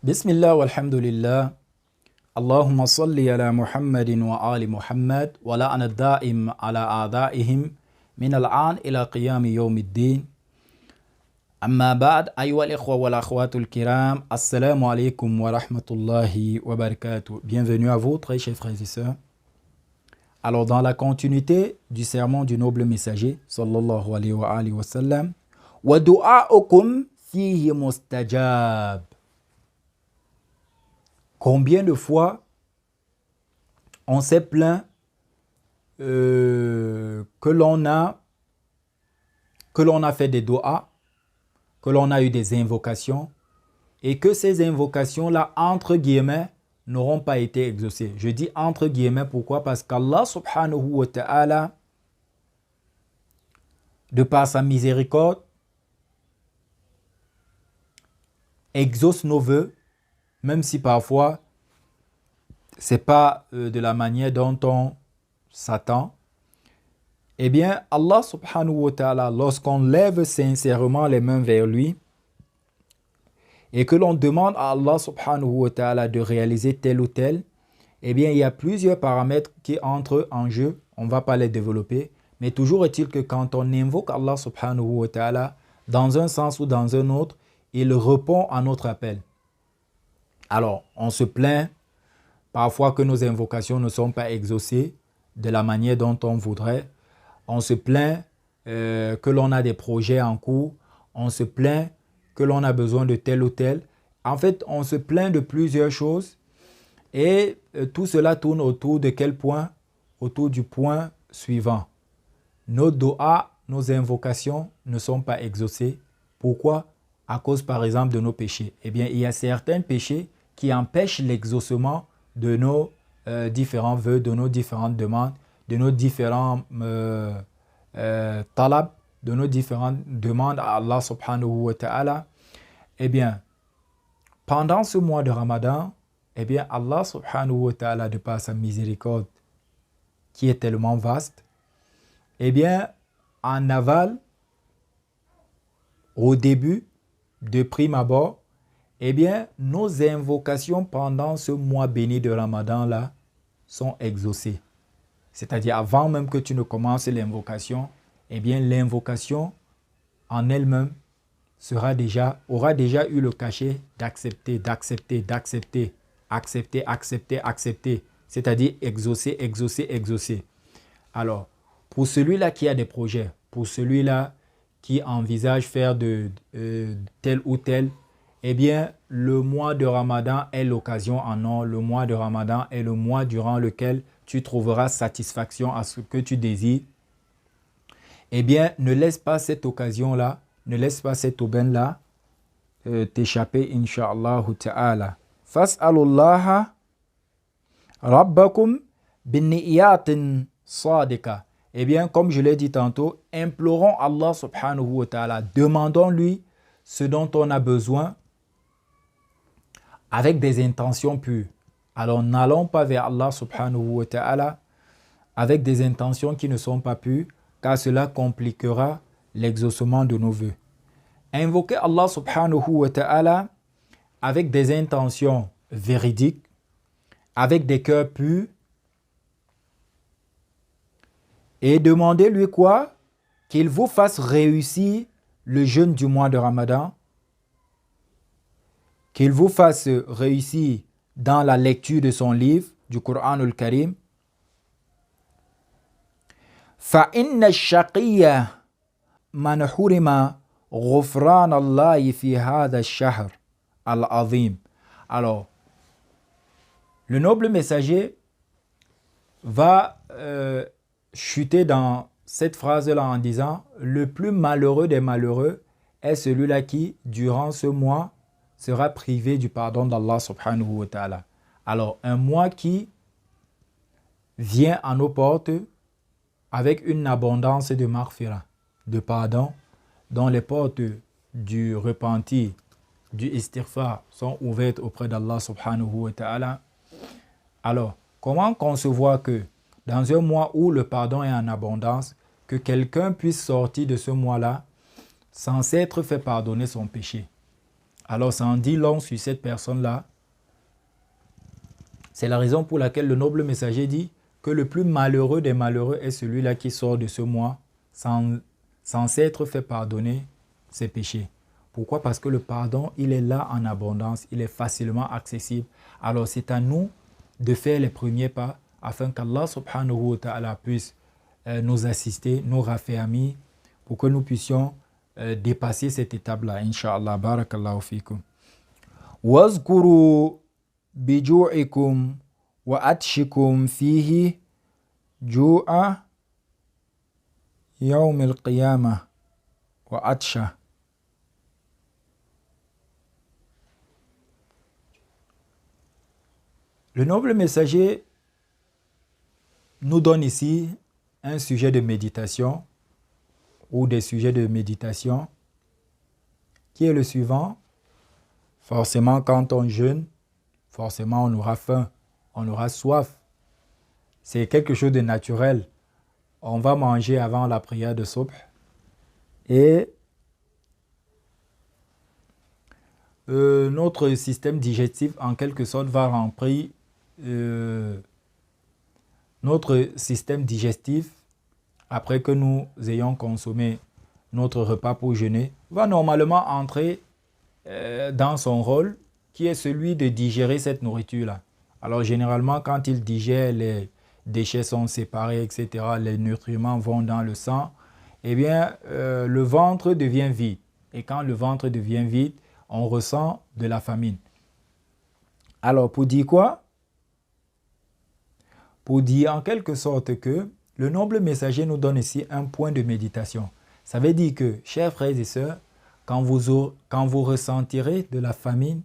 Bismillah walhamdulillah. Allahumma salli ala Muhammadin wa ali Muhammad wa la'ana da'im ala a'da'ihim min al-an ila qiyami yawmiddin. Amma ba'd, ayyuha al-ikhwa wal akhwatul kiram, assalamu alaikum wa rahmatullahi wa barakatuh. Bienvenue à vous, très chers frères et sœurs. Alors, dans la continuité du sermon du noble messager, sallallahu alayhi wa alihi wa sallam, wa du'a'ukum fihi mustajab. Combien de fois on s'est plaint que l'on a fait des doigts, que l'on a eu des invocations et que ces invocations-là, entre guillemets, n'auront pas été exaucées. Je dis entre guillemets, pourquoi? Parce qu'Allah subhanahu wa ta'ala, de par sa miséricorde, exauce nos vœux, même si parfois, ce n'est pas de la manière dont on s'attend. Eh bien, Allah subhanahu wa ta'ala, lorsqu'on lève sincèrement les mains vers lui et que l'on demande à Allah subhanahu wa ta'ala de réaliser tel ou tel, eh bien, il y a plusieurs paramètres qui entrent en jeu. On ne va pas les développer. Mais toujours est-il que quand on invoque Allah subhanahu wa ta'ala, dans un sens ou dans un autre, il répond à notre appel. Alors, on se plaint parfois que nos invocations ne sont pas exaucées de la manière dont on voudrait. On se plaint que l'on a des projets en cours. On se plaint que l'on a besoin de tel ou tel. En fait, on se plaint de plusieurs choses. Et tout cela tourne autour de quel point? Autour du point suivant. Nos doigts, nos invocations ne sont pas exaucées. Pourquoi? À cause, par exemple, de nos péchés. Eh bien, il y a certains péchés qui empêchent l'exaucement de nos différents vœux, de nos différentes demandes, de nos différents talab, de nos différentes demandes à Allah subhanahu wa ta'ala. Eh bien, pendant ce mois de Ramadan, eh bien, Allah subhanahu wa ta'ala, de par sa miséricorde, qui est tellement vaste, eh bien, en aval, au début, de prime abord, eh bien, nos invocations pendant ce mois béni de Ramadan-là sont exaucées. C'est-à-dire, avant même que tu ne commences l'invocation, eh bien, l'invocation en elle-même aura déjà eu le cachet d'accepter. C'est-à-dire, exaucer. Alors, pour celui-là qui a des projets, pour celui-là qui envisage faire de tel ou tel, eh bien, le mois de Ramadan est l'occasion en or. Le mois de Ramadan est le mois durant lequel tu trouveras satisfaction à ce que tu désires. Eh bien, ne laisse pas cette occasion-là, ne laisse pas cette aubaine-là t'échapper, insha'Allah ta'ala. Fas'alullaha rabbakum binniyatin sadiqa. Eh bien, comme je l'ai dit tantôt, implorons Allah subhanahu wa ta'ala, demandons-lui ce dont on a besoin avec des intentions pures. Alors, n'allons pas vers Allah subhanahu wa ta'ala avec des intentions qui ne sont pas pures, car cela compliquera l'exaucement de nos vœux. Invoquez Allah subhanahu wa ta'ala avec des intentions véridiques, avec des cœurs purs, et demandez-lui quoi? Qu'il vous fasse réussir le jeûne du mois de Ramadan, qu'il vous fasse réussir dans la lecture de son livre, du Coran al-Karim. فَإِنَّ الشَّقِيَّ مَنْ حُرِمَ غُفْرَانَ اللَّهِ فِي هَذَا الشَّهْرِ الْعَظِيمِ. Alors, le noble messager va chuter dans cette phrase-là en disant « Le plus malheureux des malheureux est celui-là qui, durant ce mois, sera privé du pardon d'Allah subhanahu wa ta'ala. » Alors, un mois qui vient à nos portes avec une abondance de maghfira, de pardon, dont les portes du repenti, du istighfar sont ouvertes auprès d'Allah subhanahu wa ta'ala. Alors, comment concevoir que dans un mois où le pardon est en abondance, que quelqu'un puisse sortir de ce mois-là sans s'être fait pardonner son péché? Alors ça en dit long sur cette personne-là. C'est la raison pour laquelle le noble messager dit que le plus malheureux des malheureux est celui-là qui sort de ce mois sans s'être fait pardonner ses péchés. Pourquoi? Parce que le pardon, il est là en abondance, il est facilement accessible. Alors c'est à nous de faire les premiers pas afin qu'Allah subhanahu wa ta'ala puisse nous assister, nous raffermir pour que nous puissions dépasser cette étape-là. Inch'Allah, barakallahu fikum. Wazkuru biju'ikum wa atshikum fihi ju'a yawm al-qiyamah wa atsha. Le noble messager nous donne ici un sujet de méditation ou des sujets de méditation qui est le suivant. Forcément, quand on jeûne, forcément on aura faim, on aura soif. C'est quelque chose de naturel. On va manger avant la prière de Subh et notre système digestif en quelque sorte va remplir notre système digestif après que nous ayons consommé notre repas pour jeûner va normalement entrer dans son rôle qui est celui de digérer cette nourriture-là. Alors généralement quand il digère, les déchets sont séparés, etc. Les nutriments vont dans le sang. Eh bien le ventre devient vide. Et quand le ventre devient vide, on ressent de la famine. Alors pour dire quoi? Pour dire en quelque sorte que le noble messager nous donne ici un point de méditation. Ça veut dire que, chers frères et sœurs, quand vous ressentirez de la famine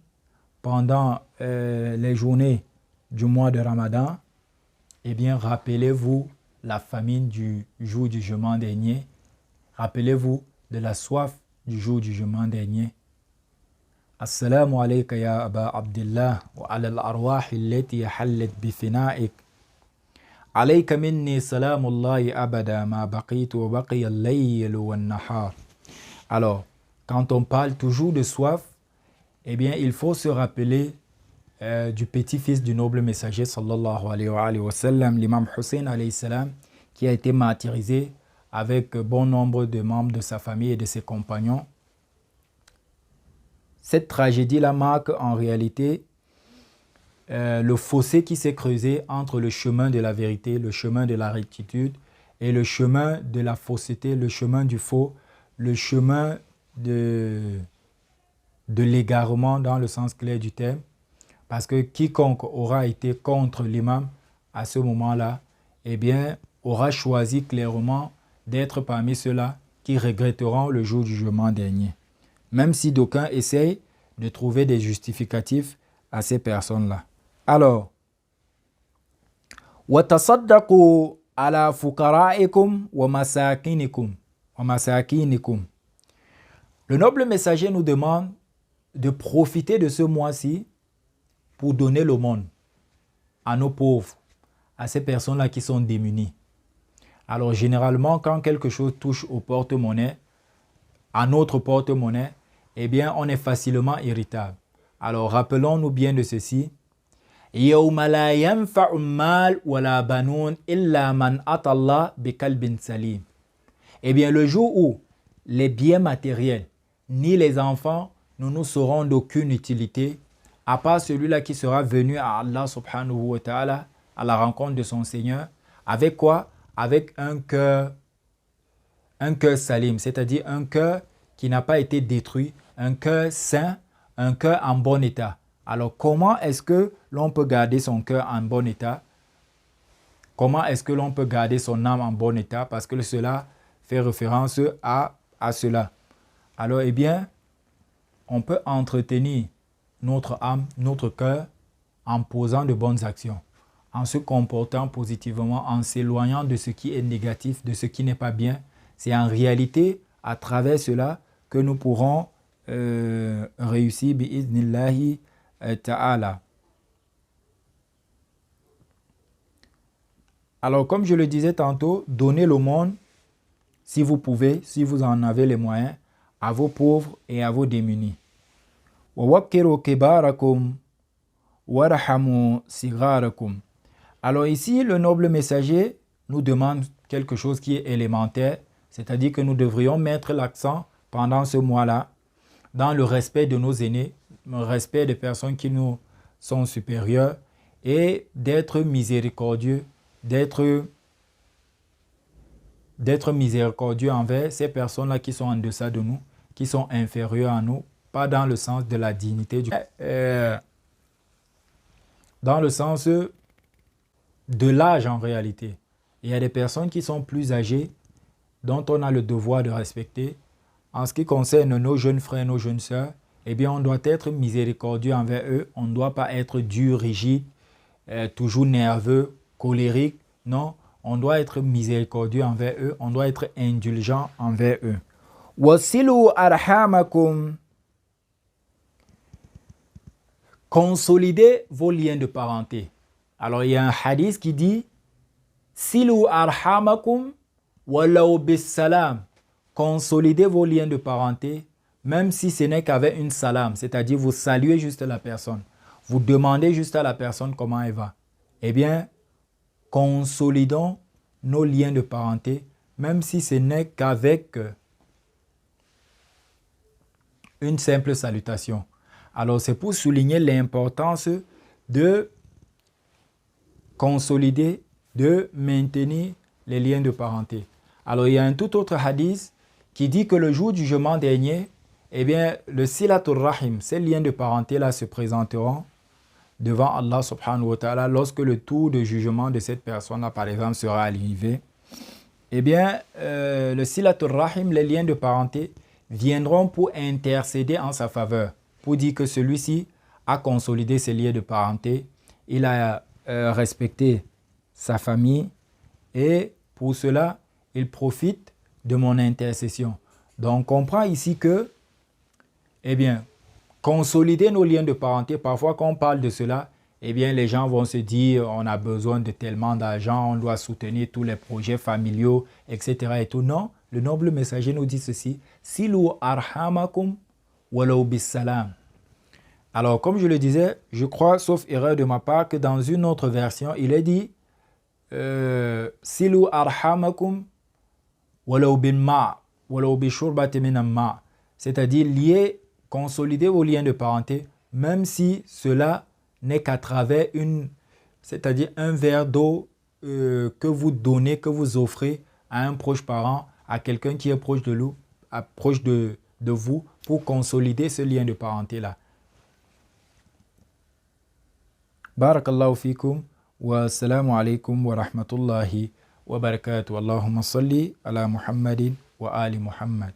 pendant les journées du mois de Ramadan, eh bien rappelez-vous la famine du jour du jugement dernier. Rappelez-vous de la soif du jour du jugement dernier. Assalamu alayka ya Aba Abdillah wa ala al-arwah allati hallat bi fina'ik. Alayka minni salamullahi abada ma baqitu wa baqiya al-layl wa an-nahar. Alors, quand on parle toujours de soif, eh bien, il faut se rappeler du petit-fils du noble messager sallallahu alayhi wa sallam, l'imam Hussein alayhi salam, qui a été martyrisé avec bon nombre de membres de sa famille et de ses compagnons. Cette tragédie-là marque en réalité le fossé qui s'est creusé entre le chemin de la vérité, le chemin de la rectitude et le chemin de la fausseté, le chemin du faux, le chemin de l'égarement dans le sens clair du terme. Parce que quiconque aura été contre l'imam à ce moment-là, eh bien, aura choisi clairement d'être parmi ceux-là qui regretteront le jour du jugement dernier. Même si d'aucuns essayent de trouver des justificatifs à ces personnes-là. Alors, وَتَصَدَّقُوا عَلَى فُقَرَائِكُمْ وَمَسَاكِينِكُمْ. Le noble messager nous demande de profiter de ce mois-ci pour donner l'aumône à nos pauvres, à ces personnes-là qui sont démunies. Alors, généralement, quand quelque chose touche au porte-monnaie, à notre porte-monnaie, eh bien, on est facilement irritable. Alors, rappelons-nous bien de ceci. يَوْمَ لَا يَنْفَعُ الْمَالُ وَلَا بَنُونَ إِلَّا مَنْ أَتَى اللَّهَ بِقَلْبٍ سَلِيمٍ. Eh bien, le jour où les biens matériels, ni les enfants, ne nous seront d'aucune utilité, à part celui-là qui sera venu à Allah subhanahu wa ta'ala, à la rencontre de son Seigneur, avec quoi? Avec un cœur salim, c'est-à-dire un cœur qui n'a pas été détruit, un cœur sain, un cœur en bon état. Alors, comment est-ce que l'on peut garder son cœur en bon état? Comment est-ce que l'on peut garder son âme en bon état? Parce que cela fait référence à cela. Alors, eh bien, on peut entretenir notre âme, notre cœur, en posant de bonnes actions, en se comportant positivement, en s'éloignant de ce qui est négatif, de ce qui n'est pas bien. C'est en réalité à travers cela que nous pourrons réussir bi'iznillahi ta'ala. Alors, comme je le disais tantôt, donnez l'aumône, si vous pouvez, si vous en avez les moyens, à vos pauvres et à vos démunis. وَوَقِّرُوا كِبَارَكُمْ وَرَحَمُوا صِغَارَكُمْ. Alors ici, le noble messager nous demande quelque chose qui est élémentaire, c'est-à-dire que nous devrions mettre l'accent pendant ce mois-là dans le respect de nos aînés, le respect des personnes qui nous sont supérieures et d'être miséricordieux, d'être miséricordieux envers ces personnes-là qui sont en deçà de nous, qui sont inférieures à nous, pas dans le sens de la dignité, dans le sens de l'âge en réalité. Il y a des personnes qui sont plus âgées, dont on a le devoir de respecter. En ce qui concerne nos jeunes frères, nos jeunes sœurs, eh bien, on doit être miséricordieux envers eux. On ne doit pas être dur, rigide, toujours nerveux, colérique. Non, on doit être miséricordieux envers eux. On doit être indulgent envers eux. Wasilu arhamakum. Consolidez vos liens de parenté. Alors, il y a un hadith qui dit Silu arhamakum walau bis salam. Consolidez vos liens de parenté, même si ce n'est qu'avec une salam, c'est-à-dire vous saluez juste la personne. Vous demandez juste à la personne comment elle va. Eh bien, consolidons nos liens de parenté, même si ce n'est qu'avec une simple salutation. Alors, c'est pour souligner l'importance de consolider, de maintenir les liens de parenté. Alors, il y a un tout autre hadith qui dit que le jour du jugement dernier, eh bien, le silatul rahim, ces liens de parenté-là se présenteront devant Allah subhanahu wa ta'ala lorsque le tour de jugement de cette personne-là, par exemple, sera arrivé. Eh bien, le silatul rahim, les liens de parenté, viendront pour intercéder en sa faveur, pour dire que celui-ci a consolidé ses liens de parenté, il a respecté sa famille et pour cela, il profite de mon intercession. Donc, on comprend ici que, eh bien, consolider nos liens de parenté, parfois quand on parle de cela, eh bien, les gens vont se dire, on a besoin de tellement d'argent, on doit soutenir tous les projets familiaux, etc. et tout. Non, le noble messager nous dit ceci, Silu arhamakum walau bis salam. Alors, comme je le disais, je crois, sauf erreur de ma part, que dans une autre version, il est dit Silu arhamakum walau bil ma, walau bi shurbati min ma. C'est-à-dire lier, consolider vos liens de parenté, même si cela n'est qu'à travers c'est-à-dire un verre d'eau que vous donnez, que vous offrez à un proche parent, à quelqu'un qui est proche de vous, pour consolider ce lien de parenté-là. Barakallahu fikum wa assalamu alaikum wa rahmatullahi wa barakatuh. Allahumma salli ala Muhammadin wa ali Muhammad.